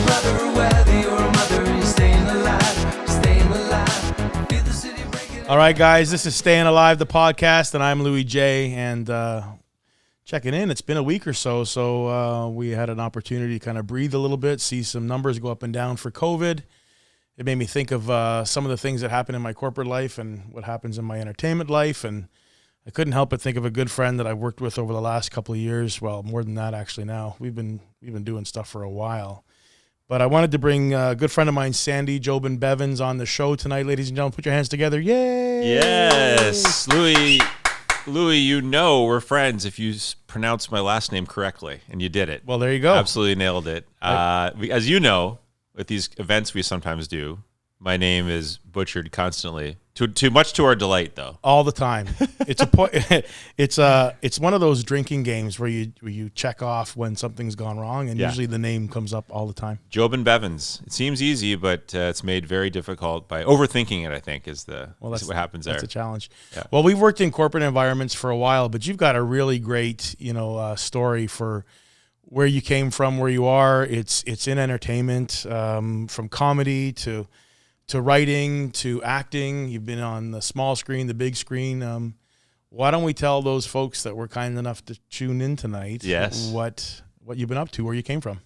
brother or whether you're a mother, you're staying alive, staying alive. Feel the city breaking. All right, guys, this is Staying Alive, the podcast, and I'm Louie J. And checking in. It's been a week or so we had an opportunity to kind of breathe a little bit, see some numbers go up and down for COVID. It made me think of some of the things that happen in my corporate life and what happens in my entertainment life, and I couldn't help but think of a good friend that I've worked with over the last couple of years. Well, more than that, actually. Now we've been doing stuff for a while, but I wanted to bring a good friend of mine, Sandy Jobin-Bevans, on the show tonight. Ladies and gentlemen, put your hands together. Yay! Yes, Louie, you know we're friends if you pronounce my last name correctly, and you did it. Well, there you go. Absolutely nailed it. As you know, with these events we sometimes do, my name is butchered constantly. Too much to our delight, though. All the time. It's it's one of those drinking games where you check off when something's gone wrong, and usually the name comes up all the time. Jobin-Bevans. It seems easy, but it's made very difficult by overthinking it, I think, is what happens there. That's a challenge. Yeah. Well, we've worked in corporate environments for a while, but you've got a really great story for where you came from, where you are. It's in entertainment, from comedy to writing, to acting. You've been on the small screen, the big screen. Why don't we tell those folks that were kind enough to tune in tonight what you've been up to, where you came from?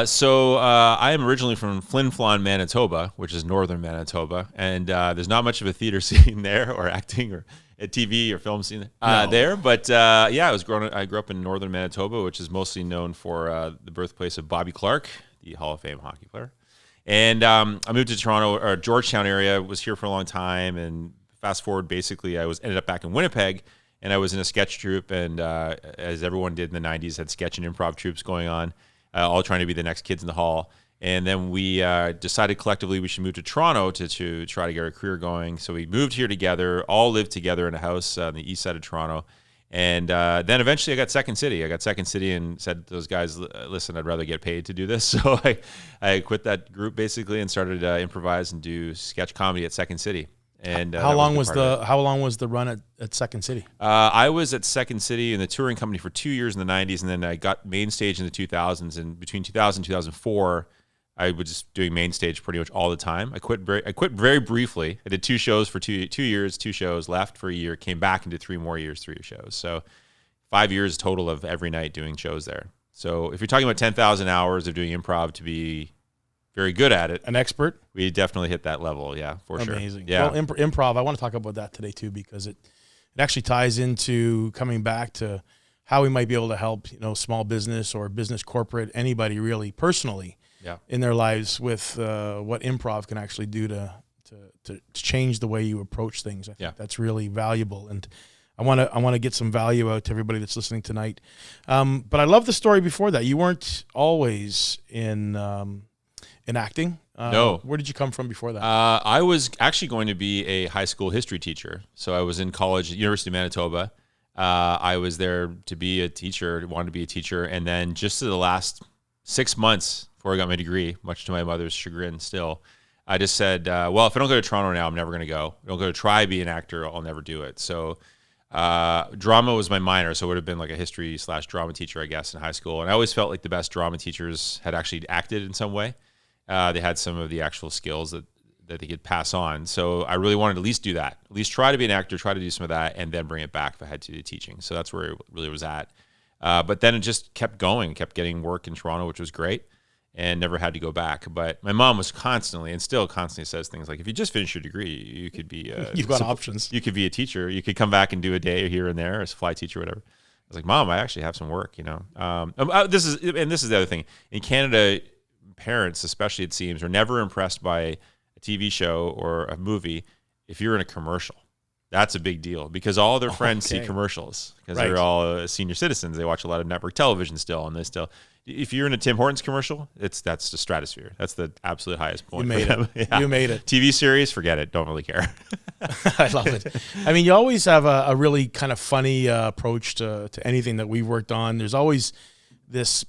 So I am originally from Flin Flon, Manitoba, which is northern Manitoba, and there's not much of a theater scene there, or acting, or a TV or film scene there. But I grew up in northern Manitoba, which is mostly known for the birthplace of Bobby Clarke, the Hall of Fame hockey player. And I moved to Toronto, or Georgetown area, was here for a long time, and fast forward, basically, I ended up back in Winnipeg, and I was in a sketch troupe, and as everyone did in the 90s, had sketch and improv troupes going on, all trying to be the next kids in the hall. And then we decided collectively we should move to Toronto to try to get our career going. So we moved here together, all lived together in a house on the east side of Toronto. And then eventually I got Second City. And said to those guys, listen, I'd rather get paid to do this. So I quit that group basically and started to improvise and do sketch comedy at Second City. And how long was the run at Second City? I was at Second City in the touring company for 2 years in the 90s, and then I got main stage in the 2000s. And between 2000 and 2004, I was just doing main stage pretty much all the time. I quit very briefly. I did 2 shows for 2 years, 2 shows, left for a year, came back and did 3 more years, 3 shows. So 5 years total of every night doing shows there. So if you're talking about 10,000 hours of doing improv to be very good at it, an expert, we definitely hit that level. Yeah, for sure. Amazing. Yeah. Well, improv, I want to talk about that today too, because it actually ties into coming back to how we might be able to help, small business or business, corporate, anybody really personally. In their lives with what improv can actually do to change the way you approach things. I think that's really valuable, and I want to get some value out to everybody that's listening tonight. But I love the story before that. You weren't always in acting. No. Where did you come from before that? I was actually going to be a high school history teacher. So I was in college at University of Manitoba. I was there to be a teacher, wanted to be a teacher, and then just to the last 6 months before I got my degree, much to my mother's chagrin still, I just said, well, if I don't go to Toronto now, I'm never going to go. If I don't go to try to be an actor, I'll never do it. So drama was my minor, so it would have been like a history/drama teacher, I guess, in high school. And I always felt like the best drama teachers had actually acted in some way. They had some of the actual skills that they could pass on. So I really wanted to at least do that, at least try to be an actor, try to do some of that, and then bring it back if I had to do teaching. So that's where it really was at. But then it just kept going, kept getting work in Toronto, which was great, and never had to go back. But my mom was constantly, and still constantly says things like, if you just finish your degree, you could be you've got options. You could be a teacher. You could come back and do a day here and there as a fly teacher, whatever. I was like, Mom, I actually have some work, This is the other thing. In Canada, parents, especially it seems, are never impressed by a TV show or a movie if you're in a commercial. That's a big deal because all their friends see commercials because they're all senior citizens. They watch a lot of network television still, and if you're in a Tim Hortons commercial, that's the stratosphere. That's the absolute highest point. You made it. Yeah. You made it. TV series, forget it. Don't really care. I love it. I mean, you always have a really kind of funny approach to anything that we've worked on. There's always this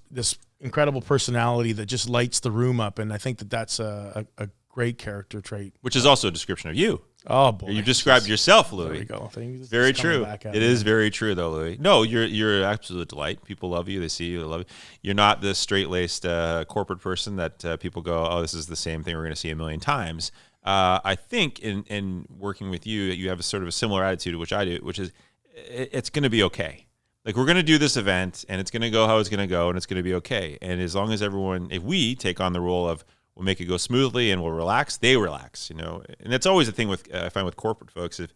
incredible personality that just lights the room up, and I think that's a great character trait. Which is also a description of you. Oh boy, You described yourself, Louie. There we go. Things Very just coming true. back at It me. is very true, though, Louie. No, you're an absolute delight. People love you. They see you. They love you. You're not the straight-laced corporate person that people go, oh, this is the same thing we're going to see a million times. I think in working with you, you have a sort of a similar attitude, which I do, which is it's going to be okay. Like, we're going to do this event, and it's going to go how it's going to go, and it's going to be okay. And as long as if we take on the role of we'll make it go smoothly and we'll relax, they relax, And that's always the thing with I find with corporate folks. If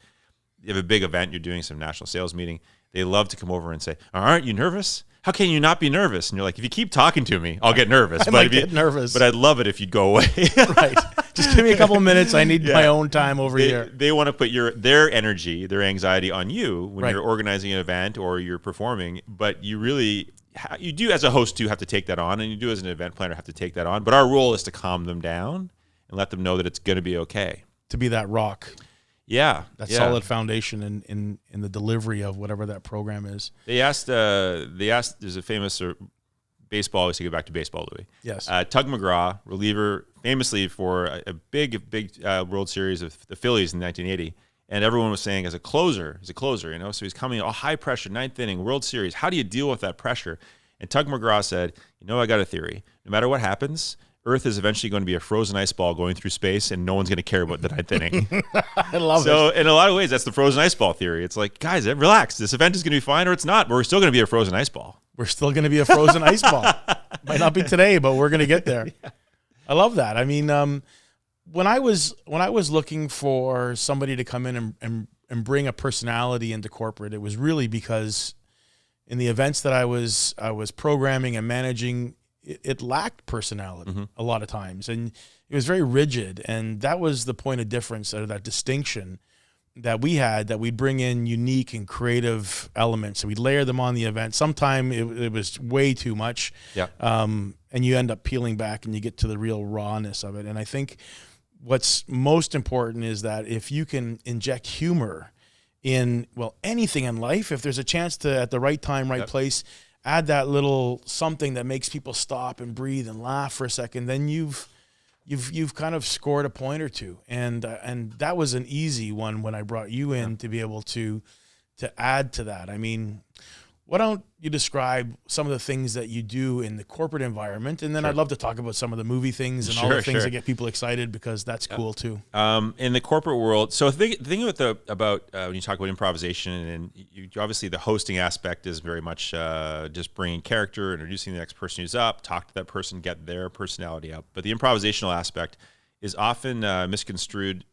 you have a big event, you're doing some national sales meeting, they love to come over and say, aren't you nervous? How can you not be nervous? And you're like, if you keep talking to me, I'll get nervous. I might get nervous. But I'd love it if you'd go away. Right. Just give me a couple of minutes. I need my own time over here. They want to put their energy, their anxiety on you when Right. you're organizing an event or you're performing. But you do as a host have to take that on, and you do as an event planner have to take that on. But our role is to calm them down and let them know that it's going to be okay. To be that rock. Yeah, That solid foundation in the delivery of whatever that program is. They asked. There's a famous baseball. Let's go back to baseball, Louie. Yes. Tug McGraw, reliever, famously for a big World Series of the Phillies in 1980, and everyone was saying he's a closer, So he's coming a high pressure, ninth inning, World Series. How do you deal with that pressure? And Tug McGraw said, I got a theory. No matter what happens, Earth is eventually going to be a frozen ice ball going through space, and no one's going to care about the ninth inning. I love it. So in a lot of ways, that's the frozen ice ball theory. It's like, guys, relax. This event is going to be fine, or it's not. But we're still going to be a frozen ice ball. We're still going to be a frozen ice ball. Might not be today, but we're going to get there. Yeah. I love that. I mean, when I was looking for somebody to come in and bring a personality into corporate, it was really because in the events that I was programming and managing, it lacked personality a lot of times, and it was very rigid. And that was the point of difference, or that distinction that we had, that we'd bring in unique and creative elements. So we'd layer them on the event. Sometimes it was way too much. Yeah. And you end up peeling back and you get to the real rawness of it. And I think what's most important is that if you can inject humor in, anything in life, if there's a chance to, at the right time, right place, add that little something that makes people stop and breathe and laugh for a second, then you've kind of scored a point or two. And that was an easy one when I brought you in to be able to add to that. I mean, why don't you describe some of the things that you do in the corporate environment? And then I'd love to talk about some of the movie things and all the things that get people excited, because that's cool too. In the corporate world, so the thing about when you talk about improvisation, and you obviously the hosting aspect is very much just bringing character, introducing the next person who's up, talk to that person, get their personality up. But the improvisational aspect is often misconstrued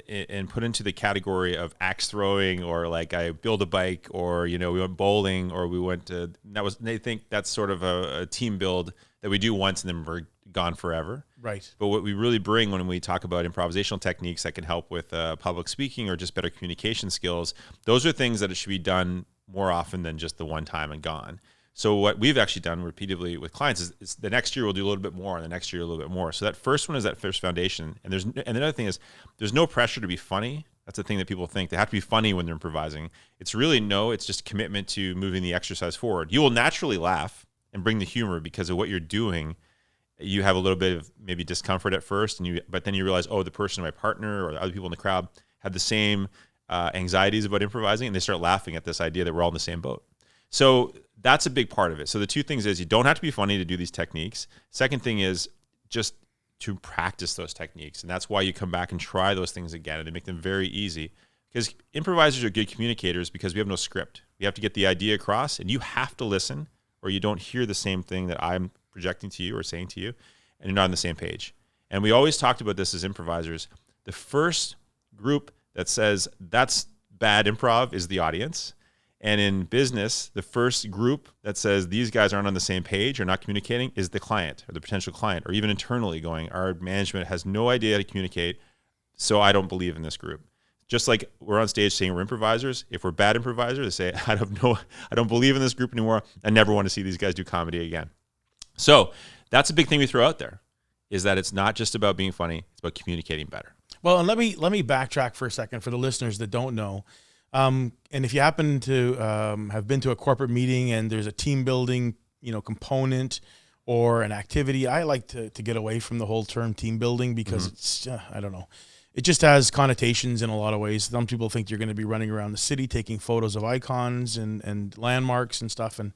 and put into the category of axe throwing, or like I build a bike, or we went bowling, or we went to they think that's sort of a team build that we do once and then we're gone forever. Right. But what we really bring when we talk about improvisational techniques that can help with public speaking or just better communication skills, those are things that it should be done more often than just the one time and gone. So what we've actually done repeatedly with clients is the next year we'll do a little bit more, and the next year a little bit more. So that first one is that first foundation. And the other thing is there's no pressure to be funny. That's the thing that people think. They have to be funny when they're improvising. It's really it's just commitment to moving the exercise forward. You will naturally laugh and bring the humor because of what you're doing. You have a little bit of maybe discomfort at first, but then you realize, the person, my partner, or the other people in the crowd have the same anxieties about improvising, and they start laughing at this idea that we're all in the same boat. So that's a big part of it. So the two things is you don't have to be funny to do these techniques. Second thing is just to practice those techniques. And that's why you come back and try those things again, and to make them very easy. Because improvisers are good communicators because we have no script. We have to get the idea across, and you have to listen, or you don't hear the same thing that I'm projecting to you or saying to you, and you're not on the same page. And we always talked about this as improvisers. The first group that says that's bad improv is the audience. And in business, the first group that says these guys aren't on the same page or not communicating is the client or the potential client, or even internally going, our management has no idea how to communicate, so I don't believe in this group. Just like we're on stage saying we're improvisers, if we're bad improvisers, they say, I don't believe in this group anymore. I never want to see these guys do comedy again. So that's a big thing we throw out there, is that it's not just about being funny, it's about communicating better. Well, and let me backtrack for a second for the listeners that don't know. And if you happen to have been to a corporate meeting and there's a team building, component or an activity, I like to get away from the whole term team building because it's, I don't know, it just has connotations in a lot of ways. Some people think you're going to be running around the city taking photos of icons and landmarks and stuff. And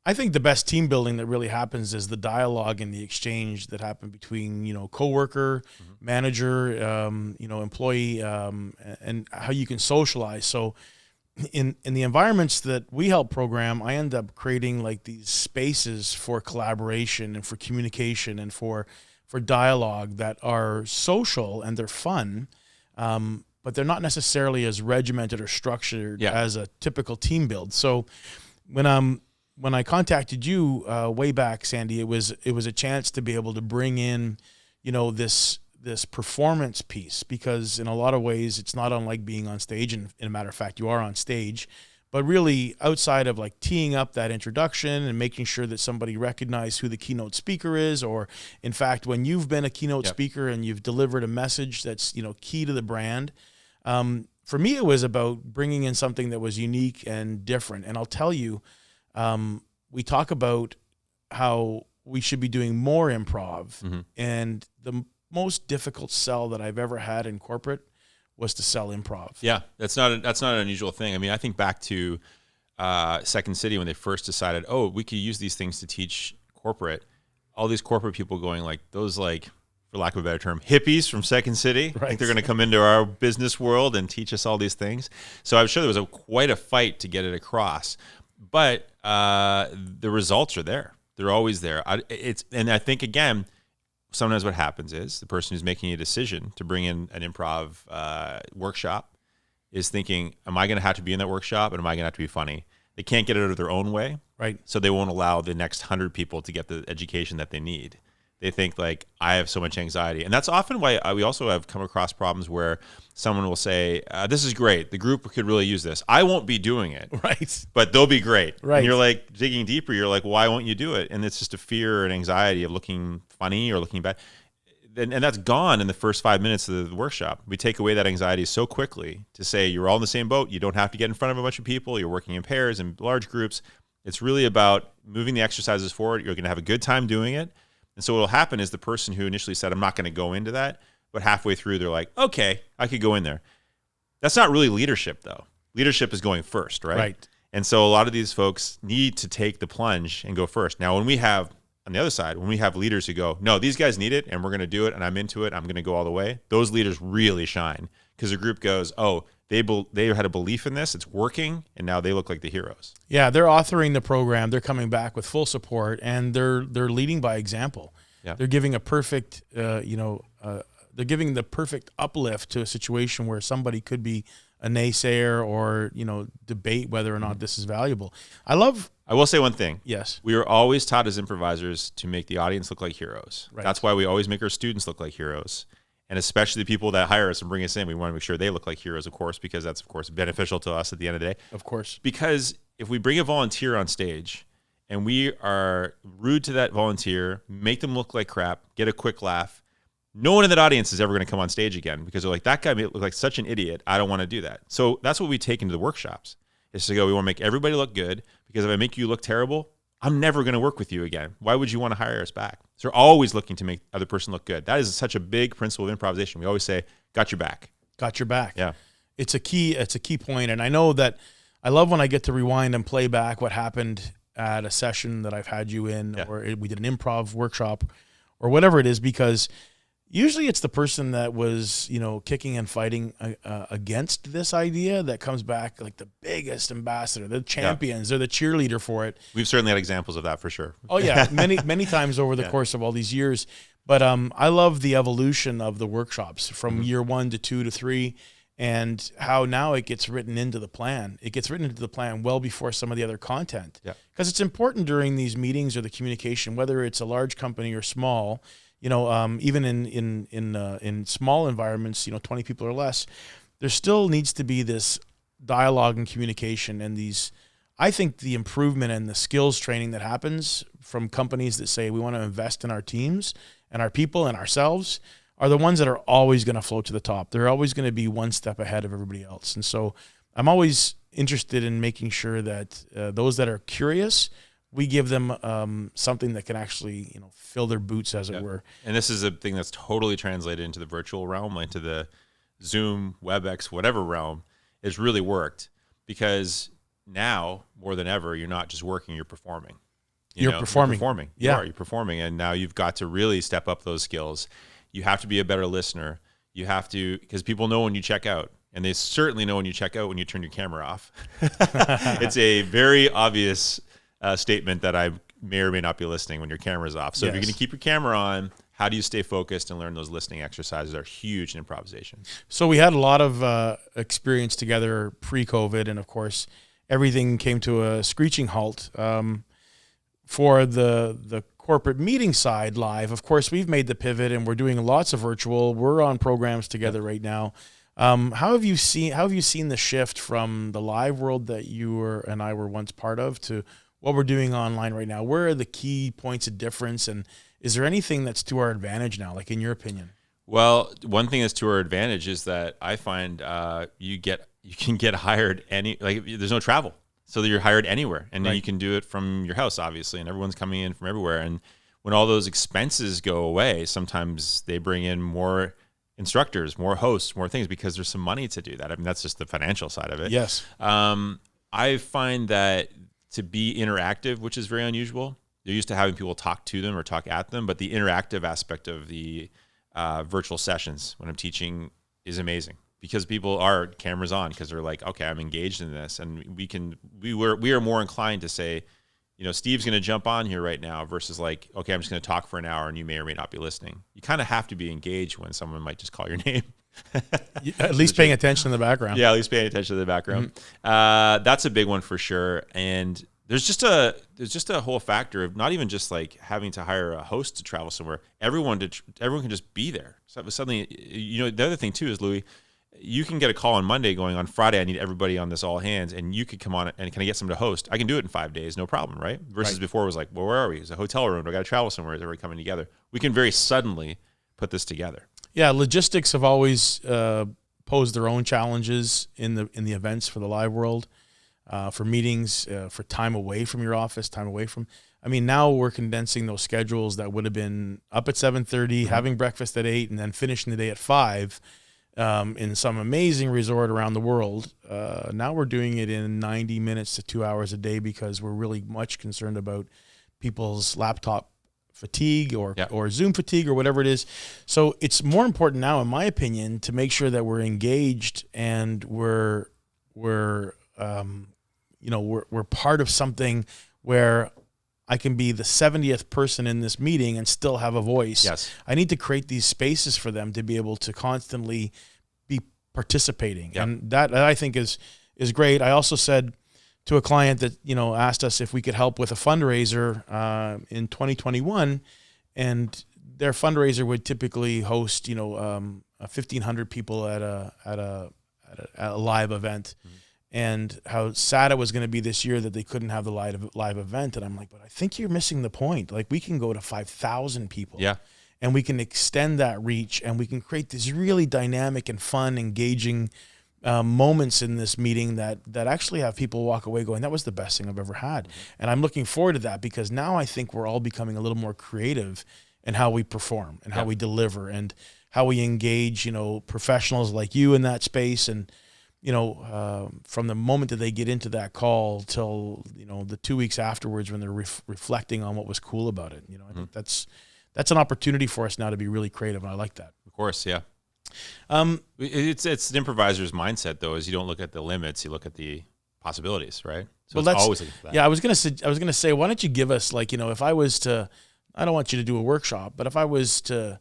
I think the best team building that really happens is the dialogue and the exchange that happen between, coworker, manager, employee, and how you can socialize. So in the environments that we help program, I end up creating like these spaces for collaboration and for communication and for dialogue that are social and they're fun, but they're not necessarily as regimented or structured as a typical team build. So when I contacted you way back, Sandy, it was a chance to be able to bring in, this performance piece, because in a lot of ways it's not unlike being on stage. And in a matter of fact, you are on stage, but really outside of like teeing up that introduction and making sure that somebody recognizes who the keynote speaker is, or in fact, when you've been a keynote speaker and you've delivered a message that's, key to the brand, for me, it was about bringing in something that was unique and different. And I'll tell you, we talk about how we should be doing more improv, and the most difficult sell that I've ever had in corporate was to sell improv. Yeah, that's not an unusual thing. I mean, I think back to Second City when they first decided, we could use these things to teach corporate. All these corporate people going like those, like, for lack of a better term, hippies from Second City. Right. I think they're going to come into our business world and teach us all these things. So I'm sure there was quite a fight to get it across. But the results are there. They're always there. And I think, again, sometimes what happens is the person who's making a decision to bring in an improv workshop is thinking, am I going to have to be in that workshop, and am I going to have to be funny? They can't get it out of their own way, right? So they won't allow the next 100 people to get the education that they need. They think like, I have so much anxiety. And that's often why we also have come across problems where someone will say, this is great. The group could really use this. I won't be doing it. Right. But they'll be great. Right. And you're like digging deeper. You're like, why won't you do it? And it's just a fear and anxiety of looking funny or looking bad. And that's gone in the first 5 minutes of the workshop. We take away that anxiety so quickly to say, you're all in the same boat. You don't have to get in front of a bunch of people. You're working in pairs and large groups. It's really about moving the exercises forward. You're going to have a good time doing it. And so what will happen is the person who initially said, I'm not going to go into that, but halfway through, they're like, okay, I could go in there. That's not really leadership, though. Leadership is going first, right? Right. And so a lot of these folks need to take the plunge and go first. Now, when we have, on the other side, when we have leaders who go, no, these guys need it, and we're going to do it, and I'm into it, I'm going to go all the way, those leaders really shine, because the group goes, they had a belief in this, it's working, and now they look like the heroes. Yeah, they're authoring the program, they're coming back with full support, and they're leading by example. Yeah. They're giving a perfect, they're giving the perfect uplift to a situation where somebody could be a naysayer or, debate whether or not this is valuable. I will say one thing. Yes. We are always taught as improvisers to make the audience look like heroes. Right. That's why we always make our students look like heroes. And especially the people that hire us and bring us in, we want to make sure they look like heroes, of course, because that's, of course, beneficial to us at the end of the day. Of course. Because if we bring a volunteer on stage and we are rude to that volunteer, make them look like crap, get a quick laugh, no one in that audience is ever going to come on stage again, because they're like, that guy looked like such an idiot. I don't want to do that. So that's what we take into the workshops, is to go, we want to make everybody look good, because if I make you look terrible, I'm never going to work with you again. Why would you want to hire us back? So we're always looking to make the other person look good. That is such a big principle of improvisation. We always say, got your back. Got your back. Yeah. It's a key point. And I know that I love when I get to rewind and play back what happened at a session that I've had you in, or we did an improv workshop or whatever it is, because usually it's the person that was, kicking and fighting against this idea that comes back like the biggest ambassador, the champions, they're the cheerleader for it. We've certainly had examples of that for sure. Oh yeah, many times over the course of all these years. But I love the evolution of the workshops from year 1 to 2 to 3, and how now it gets written into the plan. It gets written into the plan well before some of the other content. Yeah. Because it's important during these meetings or the communication, whether it's a large company or small. Even in small environments, 20 people or less, there still needs to be this dialogue and communication, and I think the improvement and the skills training that happens from companies that say we want to invest in our teams and our people and ourselves are the ones that are always going to float to the top. They're always going to be one step ahead of everybody else. And so I'm always interested in making sure that those that are curious, we give them something that can actually, fill their boots, as it were. And this is a thing that's totally translated into the virtual realm, into the Zoom, WebEx, whatever realm, has really worked, because now more than ever, you're not just working, you're performing. You're performing. Yeah. You're performing. And now you've got to really step up those skills. You have to be a better listener. You have to, because people know when you check out, and they certainly know when you check out when you turn your camera off. It's a very obvious statement that I may or may not be listening when your camera's off. So if you're going to keep your camera on, how do you stay focused and learn those listening exercises that are huge in improvisation? So we had a lot of experience together pre-COVID, and of course, everything came to a screeching halt. For the corporate meeting side live, of course, we've made the pivot and we're doing lots of virtual. We're on programs together right now. How have you seen the shift from the live world that you and I were once part of to what we're doing online right now? Where are the key points of difference, and is there anything that's to our advantage now, like in your opinion? Well, one thing that's to our advantage is that I find you can get hired there's no travel. So that you're hired anywhere, and then you can do it from your house, obviously, and everyone's coming in from everywhere. And when all those expenses go away, sometimes they bring in more instructors, more hosts, more things, because there's some money to do that. I mean, that's just the financial side of it. Yes. I find that to be interactive, which is very unusual, they're used to having people talk to them or talk at them, but the interactive aspect of the virtual sessions when I'm teaching is amazing. Because people are cameras on, because they're like, okay, I'm engaged in this, and we are more inclined to say, Steve's going to jump on here right now, versus like, okay, I'm just going to talk for an hour and you may or may not be listening. You kind of have to be engaged when someone might just call your name. At least paying attention in the background. Yeah, at least paying attention to the background. Mm-hmm. That's a big one for sure. And there's just a whole factor of not even just like having to hire a host to travel somewhere. Everyone can just be there. So suddenly, the other thing too is, Louie, you can get a call on Monday going, on Friday, I need everybody on this all hands, and you could come on and can I get someone to host? I can do it in 5 days, no problem, right? Versus before it was like, well, where are we? It's a hotel room. Do I got to travel somewhere? Is everybody coming together? We can very suddenly put this together. Yeah, logistics have always posed their own challenges in the events for the live world, for meetings, for time away from your office, time away from. I mean, now we're condensing those schedules that would have been up at 7:30, having breakfast at 8, and then finishing the day at 5. In some amazing resort around the world. Now we're doing it in 90 minutes to 2 hours a day, because we're really much concerned about people's laptop fatigue or Zoom fatigue or whatever it is. So it's more important now, in my opinion, to make sure that we're engaged and we're part of something where I can be the 70th person in this meeting and still have a voice. Yes. I need to create these spaces for them to be able to constantly be participating. Yep. And that I think is great. I also said to a client that, asked us if we could help with a fundraiser in 2021, and their fundraiser would typically host, 1,500 people at a live event. Mm-hmm. And how sad it was going to be this year that they couldn't have the live event. And I'm like, but I think you're missing the point. Like, we can go to 5,000 people. Yeah. And we can extend that reach, and we can create these really dynamic and fun, engaging moments in this meeting that actually have people walk away going, that was the best thing I've ever had. Mm-hmm. And I'm looking forward to that, because now I think we're all becoming a little more creative in how we perform and how we deliver and how we engage, professionals like you in that space. And, from the moment that they get into that call till, the 2 weeks afterwards when they're reflecting on what was cool about it. I think that's an opportunity for us now to be really creative, and I like that. Of course, yeah. It's an improviser's mindset, though, is you don't look at the limits, you look at the possibilities, right? So it's always looking for that. Yeah, I was gonna say, why don't you give us, like, if I was to, I don't want you to do a workshop, but if I was to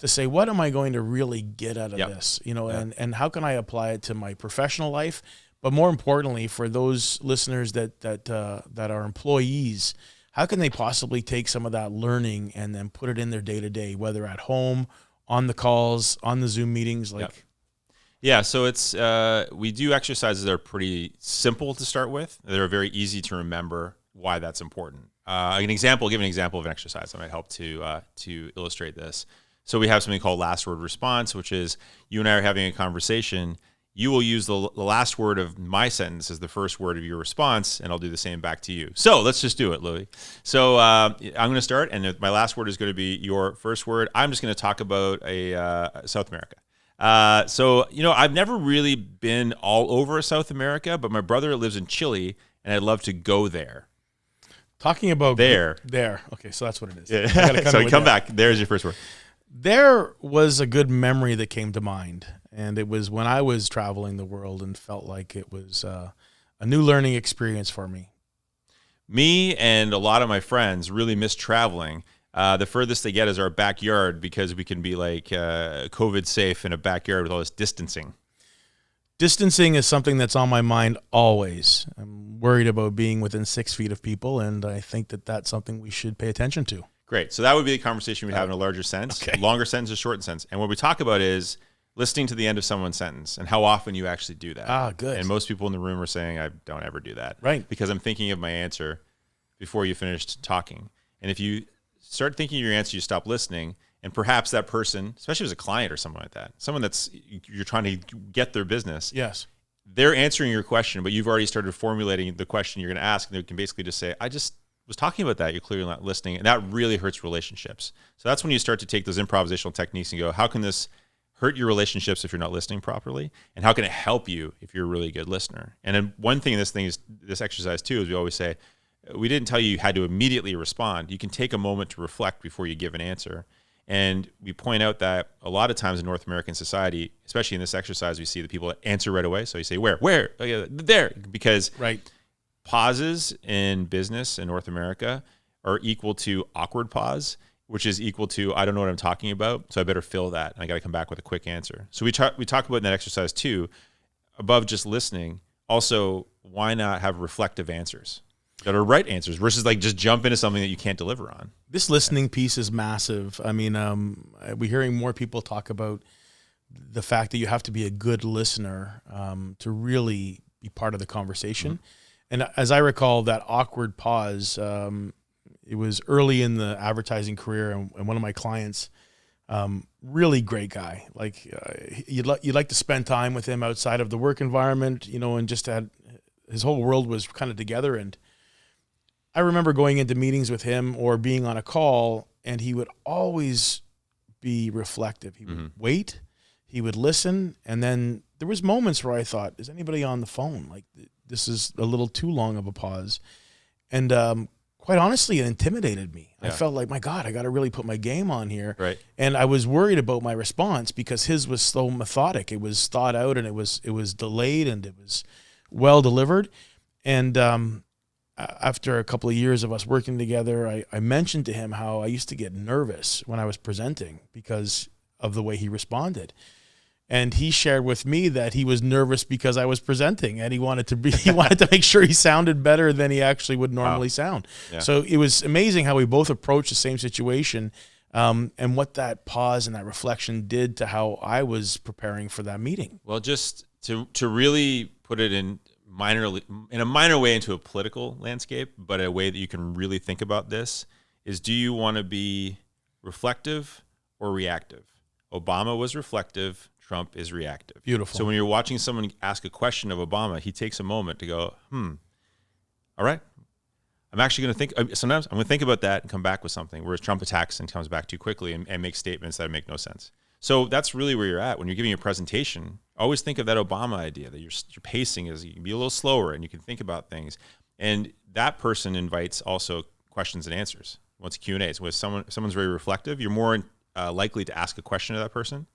say, what am I going to really get out of this, and how can I apply it to my professional life? But more importantly, for those listeners that are employees, how can they possibly take some of that learning and then put it in their day-to-day, whether at home, on the calls, on the Zoom meetings? Yeah, so it's we do exercises that are pretty simple to start with. They're very easy to remember why that's important. Give an example of an exercise that might help to illustrate this. So we have something called last word response, which is you and I are having a conversation. You will use the last word of my sentence as the first word of your response, and I'll do the same back to you. So let's just do it, Louie. So I'm going to start, and my last word is going to be your first word. I'm just going to talk about South America. So, I've never really been all over South America, but my brother lives in Chile, and I'd love to go there. Talking about there. Okay, so that's what it is. Yeah. So come back. There's your first word. There was a good memory that came to mind, and it was when I was traveling the world and felt like it was a new learning experience for me. Me and a lot of my friends really miss traveling. The furthest they get is our backyard because we can be like COVID safe in a backyard with all this distancing. Distancing is something that's on my mind always. I'm worried about being within 6 feet of people, and I think that that's something we should pay attention to. Great. So that would be the conversation we have in a larger sense. Okay. Longer sentences, shortened sense. And what we talk about is listening to the end of someone's sentence and how often you actually do that. Ah, good. And most people in the room are saying, I don't ever do that. Right. Because I'm thinking of my answer before you finished talking. And if you start thinking of your answer, you stop listening. And perhaps that person, especially as a client or someone like that, someone that's you're trying to get their business. Yes. They're answering your question, but you've already started formulating the question you're going to ask. And they can basically just say, I just was talking about that. You're clearly not listening. And that really hurts relationships. So that's when you start to take those improvisational techniques and go, how can this hurt your relationships if you're not listening properly? And how can it help you if you're a really good listener? And then one thing in this exercise too, is we always say, we didn't tell you had to immediately respond. You can take a moment to reflect before you give an answer. And we point out that a lot of times in North American society, especially in this exercise, we see the people that answer right away. So you say, where? Oh, yeah, there. Because right. Pauses in business in North America are equal to awkward pause, which is equal to, I don't know what I'm talking about, so I better fill that. And I got to come back with a quick answer. So we talk about in that exercise too, above just listening, also, why not have reflective answers that are right answers versus like just jump into something that you can't deliver on? This listening piece is massive. I mean, we're hearing more people talk about the fact that you have to be a good listener to really be part of the conversation. Mm-hmm. And as I recall, that awkward pause, it was early in the advertising career, and one of my clients, really great guy. Like you'd like to spend time with him outside of the work environment, and just his whole world was kind of together. And I remember going into meetings with him or being on a call, and he would always be reflective. He would wait, he would listen, and then there was moments where I thought, is anybody on the phone? Like, this is a little too long of a pause. And quite honestly, it intimidated me. Yeah. I felt like, my God, I got to really put my game on here. Right. And I was worried about my response because his was so methodic. It was thought out, and it was delayed, and it was well delivered. And after a couple of years of us working together, I mentioned to him how I used to get nervous when I was presenting because of the way he responded. And he shared with me that he was nervous because I was presenting, and he wanted to make sure he sounded better than he actually would normally sound. Yeah. So it was amazing how we both approached the same situation, and what that pause and that reflection did to how I was preparing for that meeting. Well, just to really put it in a minor way into a political landscape, but a way that you can really think about this is, do you want to be reflective or reactive? Obama was reflective. Trump is reactive. Beautiful. So when you're watching someone ask a question of Obama, he takes a moment to go, all right, I'm actually going to think, sometimes I'm going to think about that and come back with something, whereas Trump attacks and comes back too quickly and makes statements that make no sense. So that's really where you're at. When you're giving a presentation, always think of that Obama idea, that your pacing is, you can be a little slower and you can think about things. And that person invites also questions and answers. Once Q&As, if someone's very reflective, you're more likely to ask a question to that person.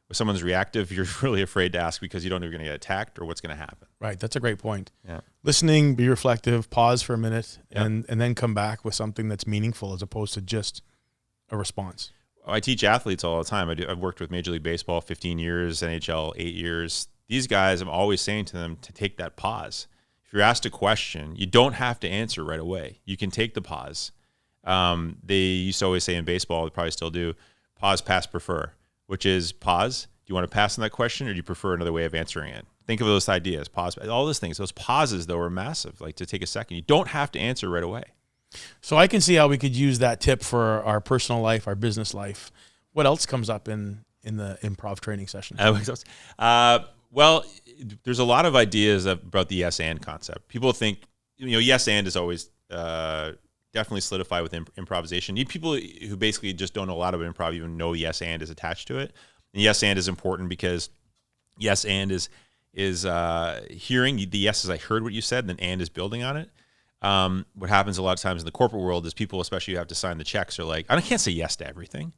If someone's reactive, you're really afraid to ask because you don't know if you're going to get attacked or what's going to happen. Right. That's a great point. Yeah. Listening, be reflective, pause for a minute, and then come back with something that's meaningful as opposed to just a response. I teach athletes all the time. I've worked with Major League Baseball 15 years, NHL 8 years. These guys, I'm always saying to them to take that pause. If you're asked a question, you don't have to answer right away. You can take the pause. They used to always say in baseball, they probably still do, pause, pass, prefer, which is pause. Do you want to pass on that question, or do you prefer another way of answering it? Think of those ideas, pause, all those things. Those pauses, though, are massive, like to take a second. You don't have to answer right away. So I can see how we could use that tip for our personal life, our business life. What else comes up in the improv training session? Well, there's a lot of ideas about the yes and concept. People think, yes and is always definitely solidified with improvisation. You need people who basically just don't know a lot about improv even know yes and is attached to it. And yes and is important because yes and is hearing the yes is I heard what you said, and then and is building on it. What happens a lot of times in the corporate world is people, especially who have to sign the checks, are like, I can't say yes to everything.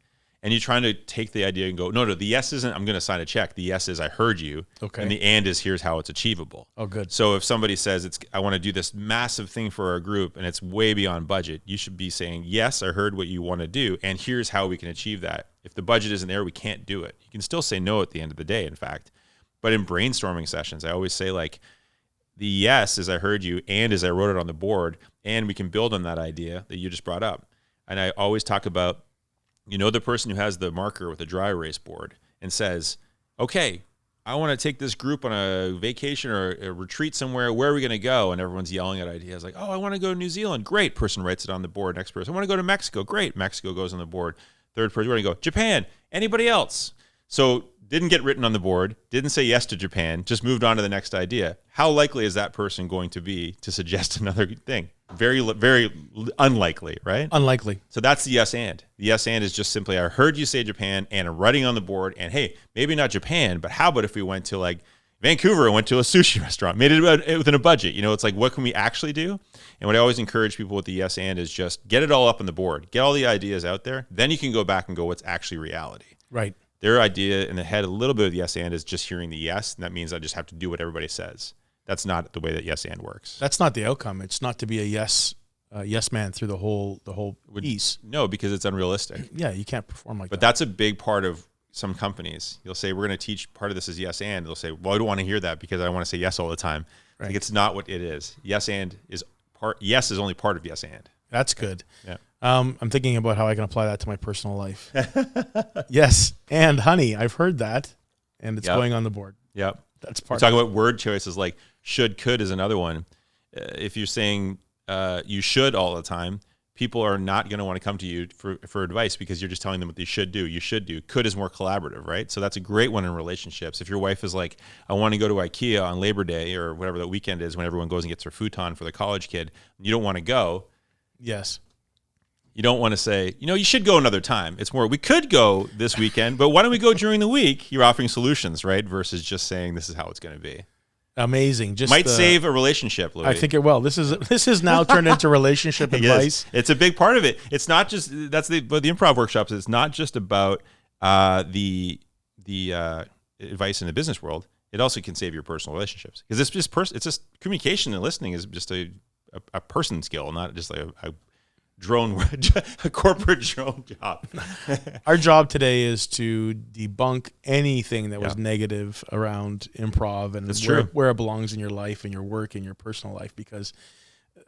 And you're trying to take the idea and go, no, the yes isn't I'm going to sign a check. The yes is I heard you. Okay. And the and is here's how it's achievable. Oh, good. So if somebody says I want to do this massive thing for our group and it's way beyond budget, you should be saying, yes, I heard what you want to do, and here's how we can achieve that. If the budget isn't there, we can't do it. You can still say no at the end of the day, in fact. But in brainstorming sessions, I always say, like, the yes is I heard you, and is I wrote it on the board, and we can build on that idea that you just brought up. And I always talk about, the person who has the marker with a dry erase board and says, okay, I want to take this group on a vacation or a retreat somewhere. Where are we going to go? And everyone's yelling at ideas like, oh, I want to go to New Zealand. Great. Person writes it on the board. Next person, I want to go to Mexico. Great. Mexico goes on the board. Third person, where do you go? Japan. Anybody else? So didn't get written on the board, didn't say yes to Japan, just moved on to the next idea. How likely is that person going to be to suggest another thing? Very, very unlikely, right? Unlikely. So that's the yes and. The yes and is just simply, I heard you say Japan, and I'm writing on the board, and hey, maybe not Japan, but how about if we went to like Vancouver and went to a sushi restaurant, made it within a budget? It's like, what can we actually do? And what I always encourage people with the yes and is just get it all up on the board, get all the ideas out there, then you can go back and go, what's actually reality? Right. Their idea in the head, a little bit of the yes and is just hearing the yes, and that means I just have to do what everybody says. That's not the way that yes and works. That's not the outcome. It's not to be a yes man through the whole piece. No, because it's unrealistic. Yeah, you can't perform like that. But that's a big part of some companies. You'll say, we're going to teach part of this is yes and. They'll say, well, I don't want to hear that because I want to say yes all the time. Right. Like, it's not what it is. Yes and is part. Yes is only part of yes and. That's good. Yeah. I'm thinking about how I can apply that to my personal life. Yes, and honey, I've heard that, and it's going on the board. Yep. That's part. Talk about word choices like should, could is another one. If you're saying you should all the time, people are not going to want to come to you for advice because you're just telling them what they should do. You should do. Could is more collaborative, right? So that's a great one in relationships. If your wife is like, I want to go to IKEA on Labor Day or whatever that weekend is when everyone goes and gets their futon for the college kid, you don't want to go. Yes. You don't want to say, you should go another time. It's more, we could go this weekend, but why don't we go during the week? You're offering solutions, right? Versus just saying this is how it's going to be. Amazing. Just might save a relationship, Louie. I think it will. This is now turned into relationship advice. It's a big part of it. It's not just the improv workshops. It's not just about the advice in the business world. It also can save your personal relationships because it's just communication and listening is just a person skill, not just like a corporate drone job. Our job today is to debunk anything that was negative around improv and where it belongs in your life and your work and your personal life, because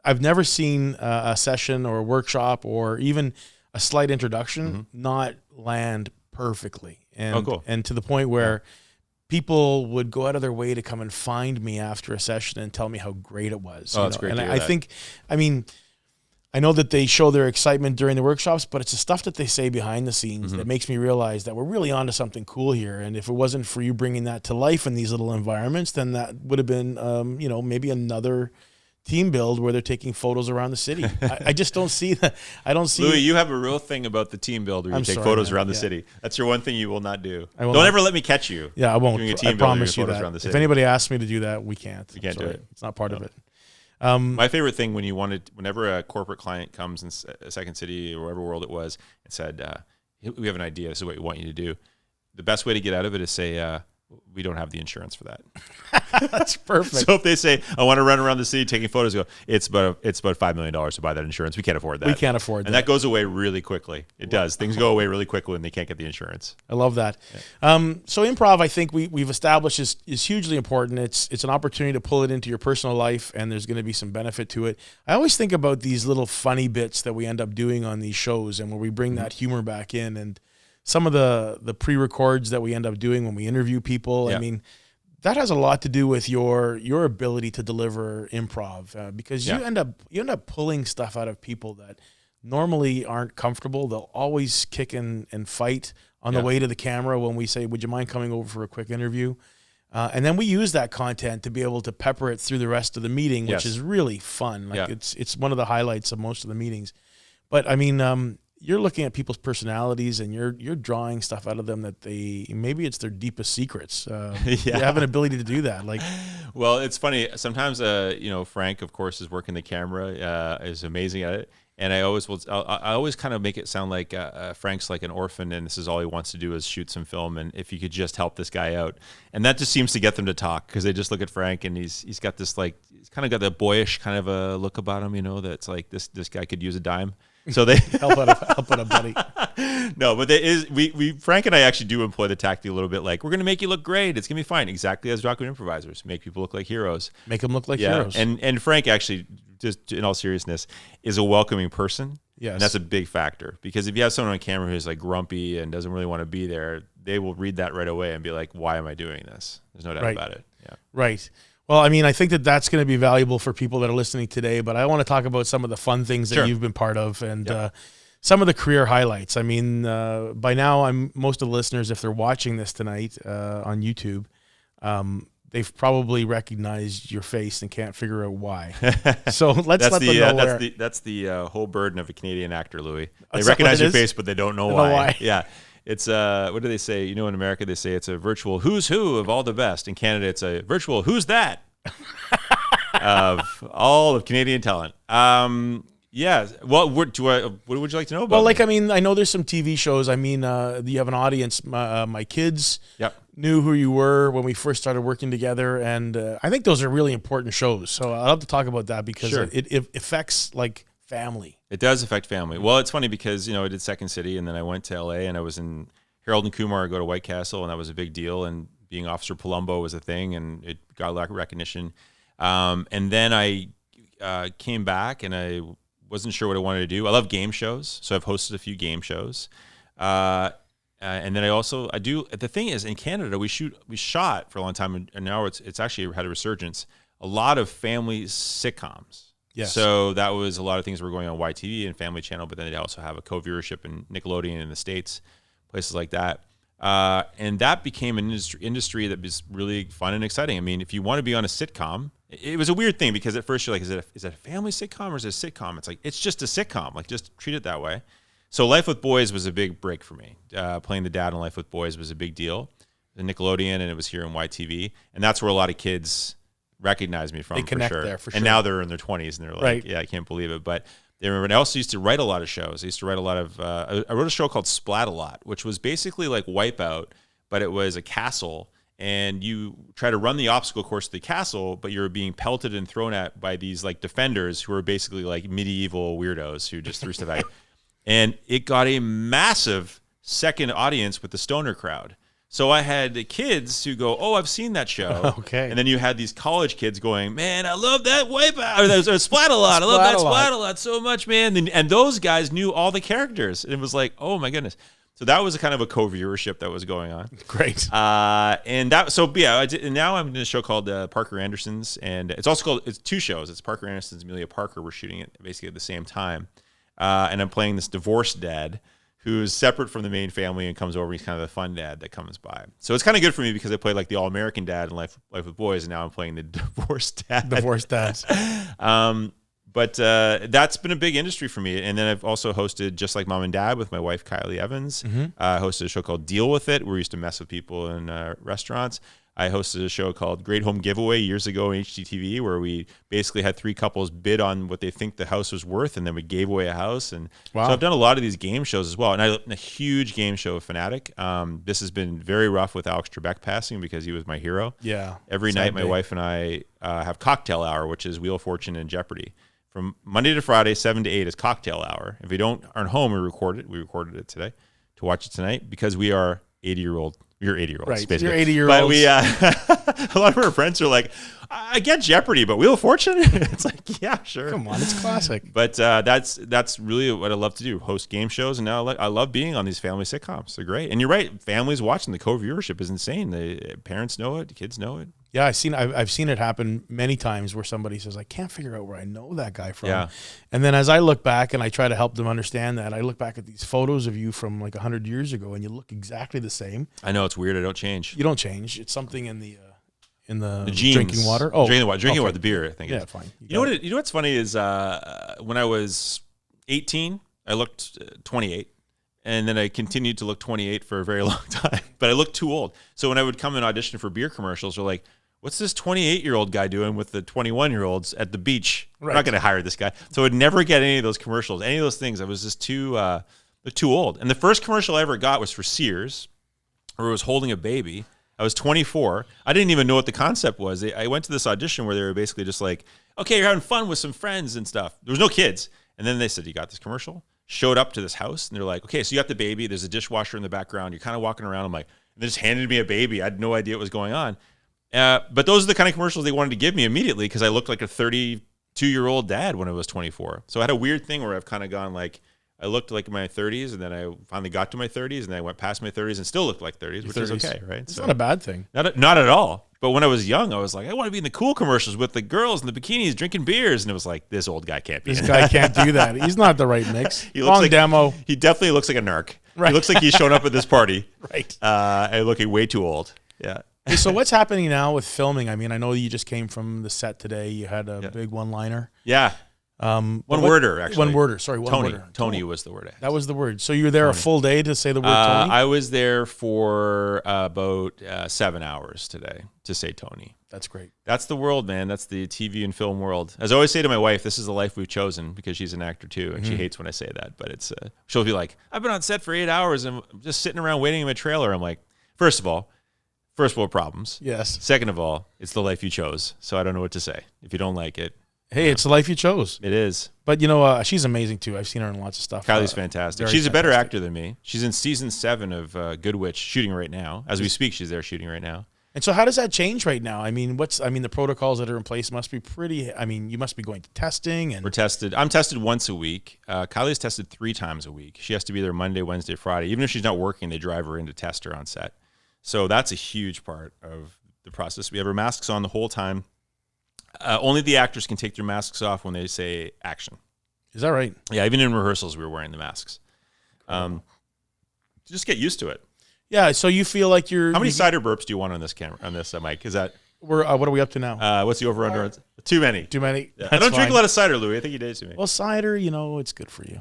I've never seen a session or a workshop or even a slight introduction not land perfectly. And, cool. And to the point where people would go out of their way to come and find me after a session and tell me how great it was. Oh, that's great. And I know that they show their excitement during the workshops, but it's the stuff that they say behind the scenes that makes me realize that we're really onto something cool here. And if it wasn't for you bringing that to life in these little environments, then that would have been, maybe another team build where they're taking photos around the city. I just don't see that. I don't see. Louie, you have a real thing about the team build where you take photos around the city. That's your one thing you will not do. Don't ever let me catch you. Yeah, I won't. Doing a team I build promise you around that. the city. If anybody asks me to do that, we can't. We can't do it. It's not part of it. My favorite thing whenever a corporate client comes in Second City or wherever world it was and said, we have an idea, this is what we want you to do. The best way to get out of it is say, we don't have the insurance for that. That's perfect. So if they say, I want to run around the city taking photos, go, it's about $5 million to buy that insurance. We can't afford that. We can't afford that. And that goes away really quickly. It does. Things go away really quickly when they can't get the insurance. I love that. Yeah. So improv, I think we've established is hugely important. It's an opportunity to pull it into your personal life, and there's going to be some benefit to it. I always think about these little funny bits that we end up doing on these shows, and where we bring that humor back in, and some of the pre-records that we end up doing when we interview people. Yeah. I mean, that has a lot to do with your ability to deliver improv, because you end up pulling stuff out of people that normally aren't comfortable. They'll always kick and fight on the way to the camera when we say, would you mind coming over for a quick interview? And then we use that content to be able to pepper it through the rest of the meeting, which is really fun. Like it's one of the highlights of most of the meetings. But I mean, you're looking at people's personalities and you're drawing stuff out of them that maybe it's their deepest secrets. You have an ability to do that. Like, well, it's funny. Sometimes, Frank, of course, is working the camera, is amazing at it. And I always kind of make it sound like Frank's like an orphan, and this is all he wants to do is shoot some film. And if you could just help this guy out, and that just seems to get them to talk, because they just look at Frank, and he's got this like, he's kind of got that boyish kind of a look about him, that's like this guy could use a dime. So they help out a buddy. No, but we Frank and I actually do employ the tactic a little bit, like, we're going to make you look great. It's going to be fine. Exactly as document improvisers, make people look like heroes. Make them look like heroes. And Frank actually, just in all seriousness, is a welcoming person. Yes. And that's a big factor, because if you have someone on camera who's like grumpy and doesn't really want to be there, they will read that right away and be like, why am I doing this? There's no doubt about it. Yeah. Right. Well, I mean, I think that's going to be valuable for people that are listening today, but I want to talk about some of the fun things that you've been part of, and some of the career highlights. I mean, by now, most of the listeners, if they're watching this tonight on YouTube, they've probably recognized your face and can't figure out why. So let's let them know that's the whole burden of a Canadian actor, Louie. They recognize your face, but they don't know why. Yeah. It's what do they say? In America they say it's a virtual who's who of all the best. In Canada, it's a virtual who's that of all of Canadian talent. Yeah. Well, what would you like to know about? Well, like, I mean, I know there's some TV shows. I mean, you have an audience. My kids knew who you were when we first started working together, and I think those are really important shows. So I'd love to talk about that, because it affects like family. It does affect family. Well, it's funny because, I did Second City, and then I went to LA, and I was in Harold and Kumar go to White Castle, and that was a big deal. And being Officer Palumbo was a thing, and it got a lot of recognition. And then I came back, and I wasn't sure what I wanted to do. I love game shows, so I've hosted a few game shows. And then I do. The thing is, in Canada, we shot for a long time, and now it's actually had a resurgence. A lot of family sitcoms. Yes. So that was a lot of things were going on YTV and Family Channel, but then they also have a co-viewership in Nickelodeon in the States, places like that. And that became an industry that was really fun and exciting. I mean, if you want to be on a sitcom, it was a weird thing, because at first you're like, is it a family sitcom or is it a sitcom? It's like, it's just a sitcom. Like, just treat it that way. So Life with Boys was a big break for me. Playing the dad on Life with Boys was a big deal. The Nickelodeon, and it was here in YTV. And that's where a lot of kids recognize me from. They connect for sure. there for sure. And now they're in their 20s, and they're like, yeah, I can't believe it. But they remember. And I also used to write a lot of shows. I used to write a lot of, I wrote a show called Splat-A-Lot, which was basically like Wipeout, but it was a castle, and you try to run the obstacle course to the castle, but you're being pelted and thrown at by these like defenders who are basically like medieval weirdos who just threw stuff at you. And it got a massive second audience with the stoner crowd. So I had the kids who go, oh, I've seen that show. Okay. And then you had these college kids going, man, I love that Wipeout, or Splat-A-Lot. I love that Splat-A-Lot so much, man. And those guys knew all the characters. And it was like, oh my goodness. So that was a kind of a co-viewership that was going on. Great. And now I'm in a show called Parker Anderson's, and it's two shows. It's Parker Anderson's, Amelia Parker. We're shooting it basically at the same time. And I'm playing this divorced dad who's separate from the main family and comes over. He's kind of the fun dad that comes by. So it's kind of good for me, because I played like the all-American dad in Life with Boys, and now I'm playing the divorced dad. Divorced dads. But that's been a big industry for me. And then I've also hosted Just Like Mom and Dad with my wife, Kylie Evans. I hosted a show called Deal With It, where we used to mess with people in restaurants. I hosted a show called Great Home Giveaway years ago in HGTV, where we basically had three couples bid on what they think the house was worth, and then we gave away a house. And so I've done a lot of these game shows as well. And I'm a huge game show fanatic. This has been very rough with Alex Trebek passing, because he was my hero. Yeah. Every night, my wife and I have cocktail hour, which is Wheel of Fortune and Jeopardy. From Monday to Friday, 7 to 8 is cocktail hour. If we aren't home, we record it. We recorded it today to watch it tonight, because we are 80-year-old. You're 80-year-olds, right? Basically. You're 80-year-olds. But we, a lot of our friends are like, I get Jeopardy, but Wheel of Fortune? It's like, yeah, sure. Come on, it's classic. But that's really what I love to do, host game shows. And now I love being on these family sitcoms. They're great. And you're right, families watching, the co-viewership is insane. The parents know it, the kids know it. Yeah, I've seen it happen many times, where somebody says, I can't figure out where I know that guy from. Yeah. And then as I look back and I try to help them understand that, I look back at these photos of you from like 100 years ago, and you look exactly the same. I know, it's weird. I don't change. You don't change. It's something in the genes. drinking water. Oh, drinking water, the beer, I think. Yeah, fine. You know what's funny is when I was 18, I looked 28. And then I continued to look 28 for a very long time. But I looked too old. So when I would come and audition for beer commercials, they're like, what's this 28-year-old guy doing with the 21-year-olds at the beach? Right. I'm not going to hire this guy. So I would never get any of those commercials, any of those things. I was just too old. And the first commercial I ever got was for Sears, where I was holding a baby. I was 24. I didn't even know what the concept was. I went to this audition where they were basically just like, okay, you're having fun with some friends and stuff. There was no kids. And then they said, you got this commercial? Showed up to this house, and they're like, okay, so you got the baby. There's a dishwasher in the background. You're kind of walking around. I'm like, and they just handed me a baby. I had no idea what was going on. But those are the kind of commercials they wanted to give me immediately because I looked like a 32-year-old dad when I was 24. So I had a weird thing where I've kind of gone like, I looked like in my 30s, and then I finally got to my 30s, and then I went past my 30s and still looked like 30s, which is okay, right? It's not a bad thing. Not at all. But when I was young, I was like, I want to be in the cool commercials with the girls in the bikinis drinking beers. And it was like, this old guy can't be This guy can't do that. He's not the right mix. Wrong like, demo. He definitely looks like a narc. Right. He looks like he's shown up at this party. Right. And looking way too old. Yeah. Hey, so what's happening now with filming? I mean, I know you just came from the set today. You had a big one-liner. Yeah. One-worder, actually. One-worder. Sorry, Tony. one-worder. Tony was the word. That was the word. So you were there a full day to say the word Tony? I was there for about 7 hours today to say Tony. That's great. That's the world, man. That's the TV and film world. As I always say to my wife, this is the life we've chosen because she's an actor too, and she hates when I say that. But it's she'll be like, I've been on set for 8 hours and I'm just sitting around waiting in my trailer. I'm like, first of all, first world problems. Yes. Second of all, it's the life you chose. So I don't know what to say. If you don't like it. Hey, it's the life you chose. It is. But, you know, she's amazing, too. I've seen her in lots of stuff. Kylie's fantastic. She's a better actor than me. She's in season 7 of Good Witch, shooting right now. As we speak, she's there shooting right now. And so how does that change right now? I mean, the protocols that are in place must be pretty, I mean, you must be going to testing. And We're tested. I'm tested once a week. Kylie's tested 3 times a week. She has to be there Monday, Wednesday, Friday. Even if she's not working, they drive her in to test her on set. So that's a huge part of the process. We have our masks on the whole time. Only the actors can take their masks off when they say action. Is that right? Yeah, even in rehearsals, we were wearing the masks. Just get used to it. Yeah, so you feel like you're... How many cider burps do you want on this camera, on this mic? Is that... What are we up to now? What's the over-under? Too many. Too many? Yeah. I don't drink a lot of cider, Louie. I think you did to me. Well, cider, you know, it's good for you.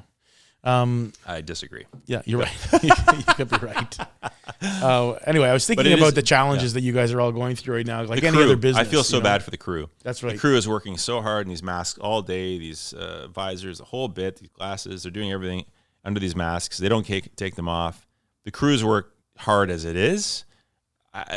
I disagree. Yeah, you're right. You could be right. Anyway, I was thinking about the challenges that you guys are all going through right now, like any other business. I feel so bad for the crew. That's right. The crew is working so hard in these masks all day, these visors, the whole bit, these glasses. They're doing everything under these masks. They don't take them off. The crews work hard as it is.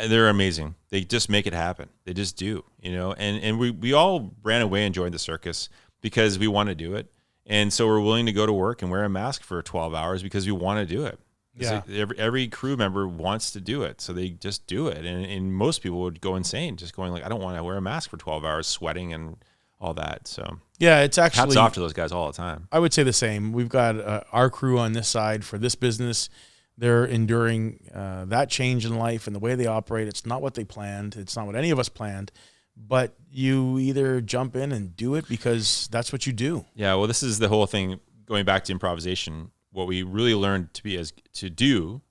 They're amazing. They just make it happen. They just do, you know. And we all ran away and joined the circus because we want to do it. And so we're willing to go to work and wear a mask for 12 hours because we want to do it. Yeah. Like every crew member wants to do it. So they just do it. And most people would go insane just going like, I don't want to wear a mask for 12 hours, sweating and all that. So yeah, it's actually... hats off to those guys all the time. I would say the same. We've got our crew on this side for this business. They're enduring that change in life and the way they operate. It's not what they planned. It's not what any of us planned. But you either jump in and do it because that's what you do. Yeah, well, this is the whole thing, going back to improvisation, what we really learned to do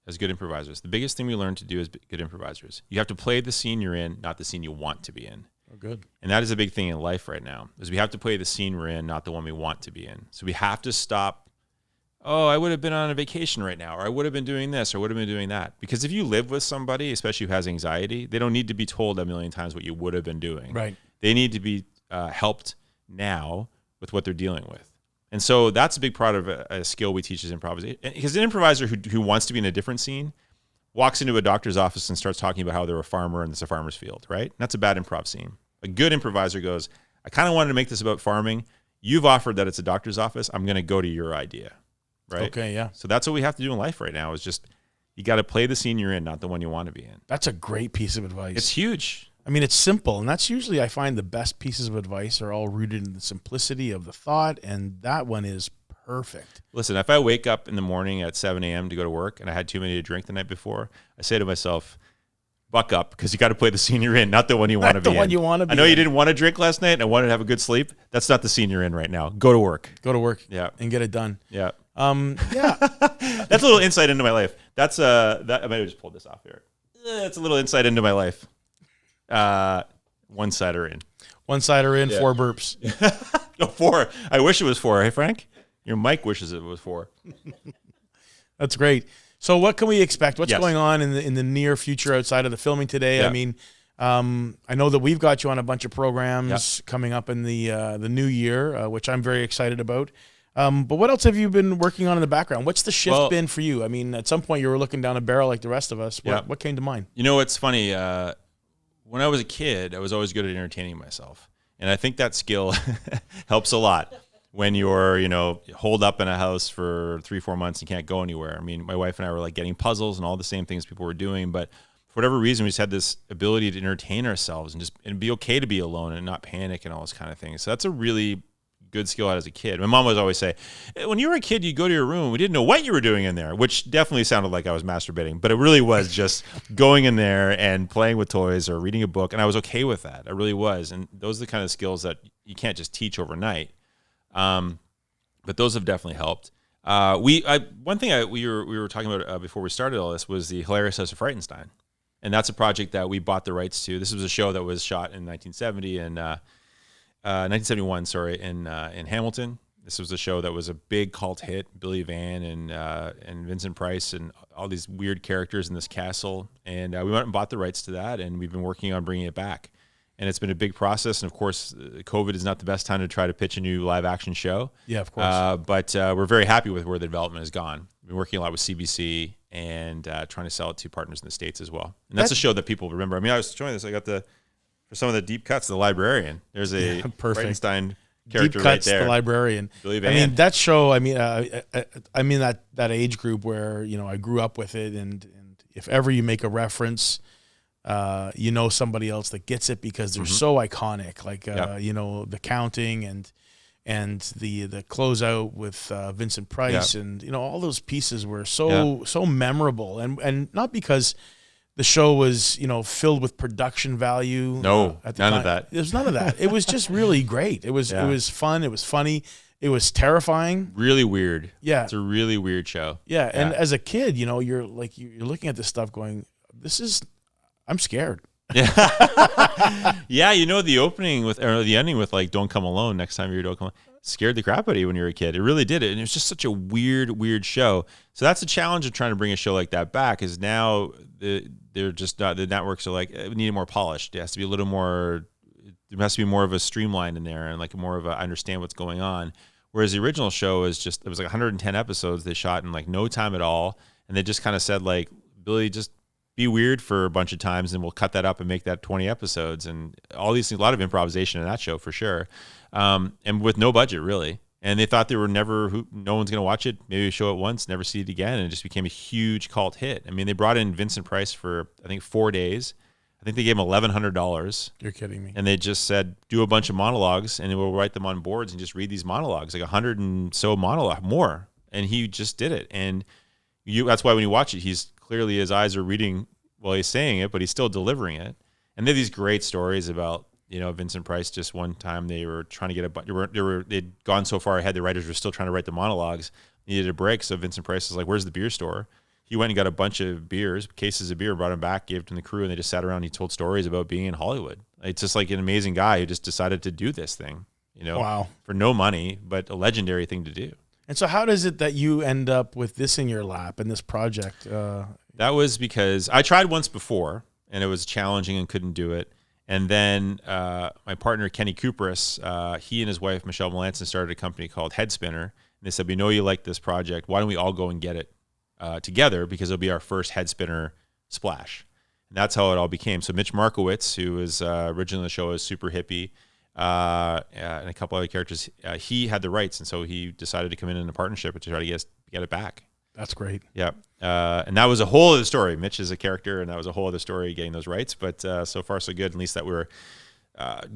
as good improvisers. The biggest thing we learned to do as good improvisers. You have to play the scene you're in, not the scene you want to be in. Oh, good. And that is a big thing in life right now, is we have to play the scene we're in, not the one we want to be in. So we have to stop, oh, I would have been on a vacation right now, or I would have been doing this, or would have been doing that. Because if you live with somebody, especially who has anxiety, they don't need to be told a million times what you would have been doing. Right. They need to be helped now with what they're dealing with. And so that's a big part of a skill we teach is improvisation. Because an improviser who wants to be in a different scene walks into a doctor's office and starts talking about how they're a farmer and it's a farmer's field, right? And that's a bad improv scene. A good improviser goes, I kind of wanted to make this about farming. You've offered that it's a doctor's office. I'm going to go to your idea. Right. Okay, yeah. So that's what we have to do in life right now is just you got to play the scene you're in, not the one you want to be in. That's a great piece of advice. It's huge. I mean, it's simple, and that's usually I find the best pieces of advice are all rooted in the simplicity of the thought, and that one is perfect. Listen, if I wake up in the morning at 7 a.m. to go to work and I had too many to drink the night before, I say to myself, buck up because you got to play the scene you're in, not the one you want to be in. The one you want to be I know in. you didn't want to drink last night and I wanted to have a good sleep. That's not the scene you're in right now. Go to work. Go to work. Yeah. And get it done. Yeah. Yeah. That's a little insight into my life. That's that I might have just pulled this off here. That's a little insight into my life. One cider in. One cider in, Yeah. 4 burps. No, 4. I wish it was 4. Hey, Frank? Your mic wishes it was 4. That's great. So what can we expect? What's Yes. going on in the near future outside of the filming today? Yeah. I mean, I know that we've got you on a bunch of programs coming up in the new year, which I'm very excited about. But what else have you been working on in the background? What's the shift been for you? I mean, at some point you were looking down a barrel like the rest of us. What came to mind? You know, it's funny. When I was a kid, I was always good at entertaining myself. And I think that skill helps a lot when you're, holed up in a house for 3-4 months and can't go anywhere. I mean, my wife and I were like getting puzzles and all the same things people were doing. But for whatever reason, we just had this ability to entertain ourselves and be okay to be alone and not panic and all this kind of thing. So that's a really good skill as a kid. My mom would always say, when you were a kid, you'd go to your room. We didn't know what you were doing in there, which definitely sounded like I was masturbating, but it really was just going in there and playing with toys or reading a book. And I was okay with that. I really was. And those are the kind of skills that you can't just teach overnight. But those have definitely helped. One thing we were talking about before we started all this was the Hilarious House of Frightenstein. And that's a project that we bought the rights to. This was a show that was shot in 1970 and 1971, in Hamilton. This was a show that was a big cult hit. Billy Van and Vincent Price and all these weird characters in this castle. And we went and bought the rights to that, and we've been working on bringing it back. And it's been a big process. And of course, COVID is not the best time to try to pitch a new live action show. Yeah, of course. But we're very happy with where the development has gone. We've been working a lot with CBC and trying to sell it to partners in the States as well. And that's a show that people remember. I mean, I was showing this. I got for some of the deep cuts, The Librarian. There's a Frankenstein character Deep Cuts, right there. The Librarian. Billy Van. I mean, that show, I mean that age group where, I grew up with it. And if ever you make a reference, somebody else that gets it because they're so iconic, like, The Counting and the closeout with Vincent Price and, all those pieces were so memorable. And not because the show was, filled with production value. No, at the none time. of that. There was none of that. It was just really great. It was fun. It was funny. It was terrifying. Really weird. Yeah. It's a really weird show. Yeah. And as a kid, you're looking at this stuff going, I'm scared. Yeah. Yeah. The opening or the ending with like, don't come alone next time you're don't come alone. Scared the crap out of you when you were a kid. It really did it. And it was just such a weird show. So that's the challenge of trying to bring a show like that back is now they're just not, the networks are like, we need it more polished. It has to be a little more, there has to be more of a streamline in there and like more of a, I understand what's going on. Whereas the original show is just, it was like 110 episodes they shot in like no time at all. And they just kind of said like, Billy, just be weird for a bunch of times and we'll cut that up and make that 20 episodes and all these things, a lot of improvisation in that show for sure. And with no budget really. And they thought no one's going to watch it. Maybe show it once, never see it again. And it just became a huge cult hit. I mean, they brought in Vincent Price for, I think 4 days. I think they gave him $1,100. You're kidding me. And they just said, do a bunch of monologues and we'll write them on boards and just read these monologues, like 100 and so monologue more. And he just did it. And that's why when you watch it, he's clearly his eyes are reading while he's saying it, but he's still delivering it. And they have these great stories about, Vincent Price. Just one time they were trying to get they'd gone so far ahead, the writers were still trying to write the monologues, needed a break. So Vincent Price was like, where's the beer store? He went and got a bunch of cases of beer, brought them back, gave them to the crew, and they just sat around and he told stories about being in Hollywood. It's just like an amazing guy who just decided to do this thing, Wow. for no money, but a legendary thing to do. And so how does it that you end up with this in your lap and this project? That was because I tried once before and it was challenging and couldn't do it. And then my partner, Kenny Kupris, he and his wife, Michelle Melanson, started a company called Headspinner. And they said, we know you like this project. Why don't we all go and get it together? Because it'll be our first Headspinner splash. And that's how it all became. So Mitch Markowitz, who was originally on the show as Super Hippie, and a couple other characters, he had the rights. And so he decided to come in a partnership to try to get it back. That's great. Yeah. And that was a whole other story. Mitch is a character, and that was a whole other story getting those rights. But so far, so good, at least that we were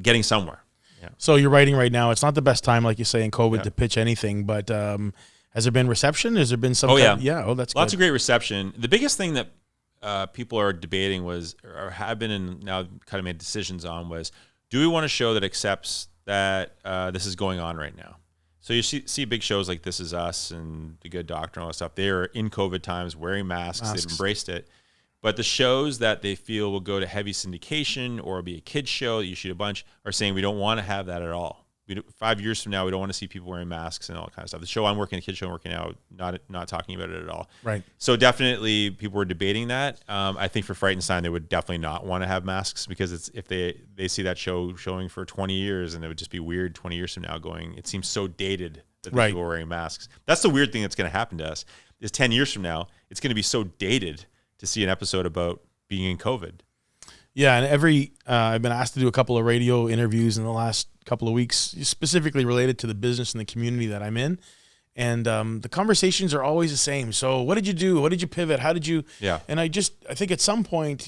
getting somewhere. Yeah. So you're writing right now. It's not the best time, like you say, in COVID to pitch anything, but has there been reception? Has there been some? Yeah. Oh, that's lots good. of great reception. The biggest thing that people are debating was, or have been and now kind of made decisions on was, do we want a show that accepts that this is going on right now? So you see big shows like This Is Us and The Good Doctor and all that stuff. They are in COVID times wearing masks. They've embraced it. But the shows that they feel will go to heavy syndication or be a kid's show that you shoot a bunch are saying we don't want to have that at all. 5 years from now, we don't want to see people wearing masks and all that kind of stuff. The show I'm working, the kids show I'm working now, not talking about it at all. Right. So definitely people were debating that. I think for Frightenstein, they would definitely not want to have masks because it's if they see that show showing for 20 years and it would just be weird 20 years from now going, it seems so dated that Right. people are wearing masks. That's the weird thing that's going to happen to us is 10 years from now, it's going to be so dated to see an episode about being in COVID. Yeah, and I've been asked to do a couple of radio interviews in the last couple of weeks, specifically related to the business and the community that I'm in. And the conversations are always the same. So what did you do? What did you pivot? How did you? Yeah. And I think at some point,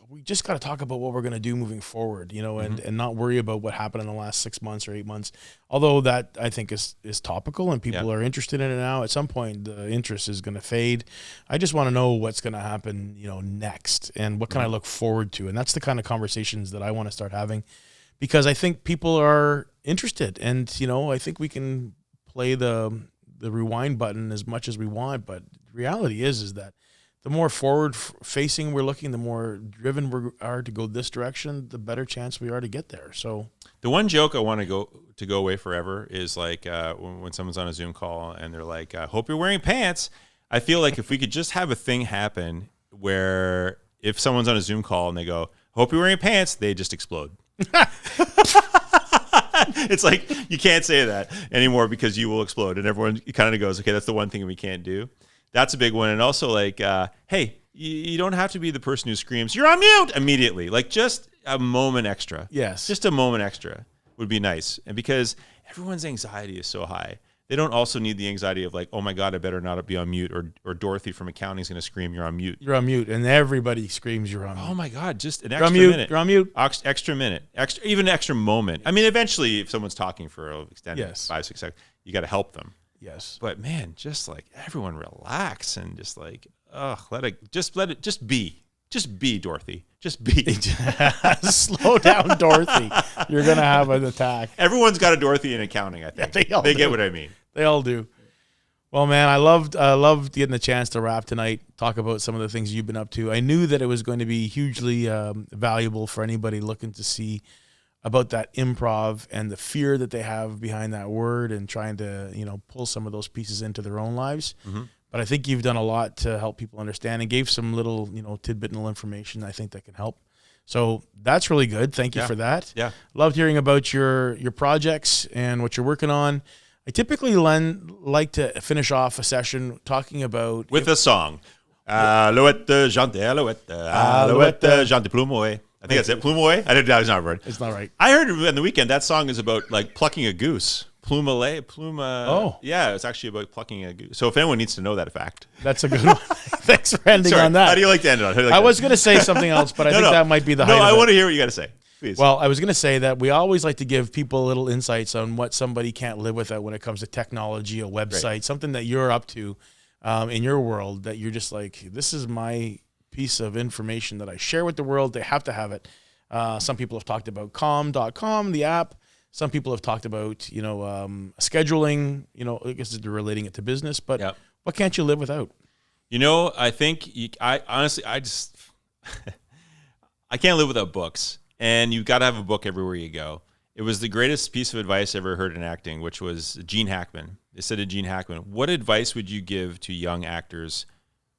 we just got to talk about what we're going to do moving forward, and not worry about what happened in the last 6 months or 8 months. Although that I think is topical and people are interested in it now. At some point, the interest is going to fade. I just want to know what's going to happen, next, and what can I look forward to. And that's the kind of conversations that I want to start having, because I think people are interested, and I think we can play the rewind button as much as we want. But the reality is that the more forward-facing we're looking, the more driven we are to go this direction, the better chance we are to get there. So the one joke I want to go away forever is like when someone's on a Zoom call and they're like, "Hope you're wearing pants." I feel like if we could just have a thing happen where if someone's on a Zoom call and they go, "Hope you're wearing pants," they just explode. It's like you can't say that anymore because you will explode, and everyone kind of goes, "Okay, that's the one thing we can't do." That's a big one. And also like, hey, you don't have to be the person who screams, "You're on mute," immediately. Like just a moment extra. Yes. Just a moment extra would be nice. And because everyone's anxiety is so high, they don't also need the anxiety of like, "Oh my God, I better not be on mute," or Dorothy from accounting is going to scream, "You're on mute." You're on mute, and everybody screams you're on mute. Oh my God, just an You're extra on mute. minute. You're on mute. Extra minute. Even an extra moment. I mean, eventually if someone's talking for an extended 5-6 seconds, you got to help them. Yes. But man, just like everyone relax and just like, let it just be Dorothy. Just be. Slow down, Dorothy. You're going to have an attack. Everyone's got a Dorothy in accounting, I think. Yeah, they get what I mean. They all do. Well, man, I loved getting the chance to wrap tonight, talk about some of the things you've been up to. I knew that it was going to be hugely valuable for anybody looking to see about that improv and the fear that they have behind that word and trying to, pull some of those pieces into their own lives. Mm-hmm. But I think you've done a lot to help people understand and gave some little, tidbit information I think that can help. So that's really good. Thank you for that. Yeah. Loved hearing about your projects and what you're working on. I typically like to finish off a session talking about... With a song. Alouette, Jean de Alouette, Alouette, Jean de Plumeau. I think that's it. Plumeau? It's not a word. It's not right. I heard on the weekend that song is about like plucking a goose. Pluma. Oh. Yeah, it's actually about plucking a goose. So if anyone needs to know that fact. That's a good one. Thanks for ending on that. How do you like to end it on? I was going to say something else, but I think that might be the height of it. I want to hear what you got to say. Please. Well, I was going to say that we always like to give people little insights on what somebody can't live without when it comes to technology, a website, something that you're up to in your world that you're just like, this is my piece of information that I share with the world. They have to have it. Some people have talked about calm.com, the app. Some people have talked about, scheduling, I guess they're relating it to business, but what can't you live without? I think I can't live without books, and you've got to have a book everywhere you go. It was the greatest piece of advice I ever heard in acting, which was Gene Hackman. They said to Gene Hackman, "What advice would you give to young actors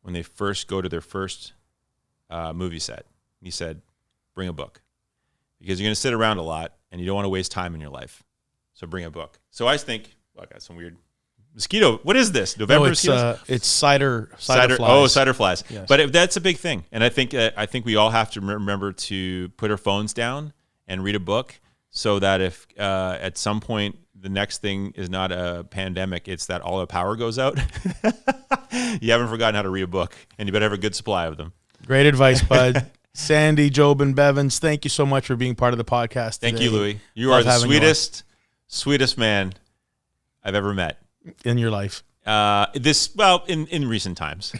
when they first go to their first movie set?" He said, "Bring a book, because you're going to sit around a lot and you don't want to waste time in your life. So bring a book." So I think, I got some weird mosquito. What is this? November mosquitoes? It's cider flies. Oh, cider flies. Yes. But that's a big thing. And I think we all have to remember to put our phones down and read a book, so that if at some point the next thing is not a pandemic, it's that all the power goes out. You haven't forgotten how to read a book, and you better have a good supply of them. Great advice, bud. Sandy Jobin-Bevans, thank you so much for being part of the podcast today. Thank you, Louie. You are the sweetest man I've ever met in your life. In recent times.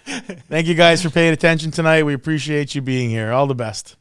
Thank you guys for paying attention tonight. We appreciate you being here. All the best.